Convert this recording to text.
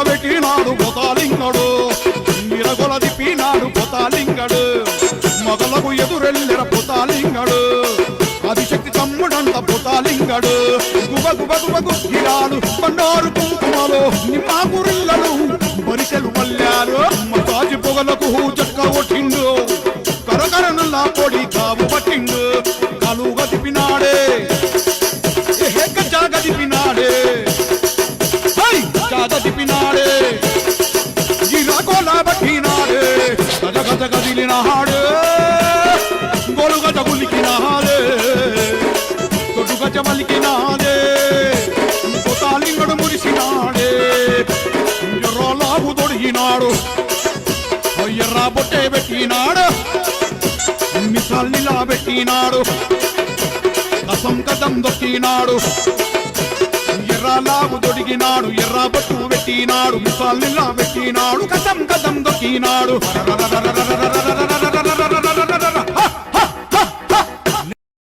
పెట్టినాడు పొతాలింగడు ఇరగొల దిప్పినాడు పొతాలింగడు మొగలకు ఎదురెళ్ళిన పొతాలింగడు ఆదిశక్తి తమ్ముడంత పొతాలింగడు గుబ గుబ గుబ గుబ్బిరాలు బండారు కుంకుమలు నిమ్మ గురిల్లలు బరిసెలు మల్లారు మతాజి పొగలకు చక్క కొట్టిండు కరకరనుల్లా పొడి కావు పట్టిండు కాలుగా తిప్పినాడే జాగ తిప్పినాడే జాగ తిప్పినాడే గిరాకోలా పట్టినాడే గజ గజ గదిలినాడే గొలుగ జగులికినాడే తొడు గజ మలికినాడే పొతాలింగడు మురిసినాడే ఎర్రలాగు తొడిగినాడు ఎర్ర బొట్టే పెట్టినాడు మిసాల్నిలా పెట్టినాడు కసం కదం దొక్కినాడు ఎర్రలాగు తొడిగినాడు ఎర్ర బొట్టు పెట్టినాడు మిసాల్నిలా పెట్టినాడు కసం కదం దొక్కినాడు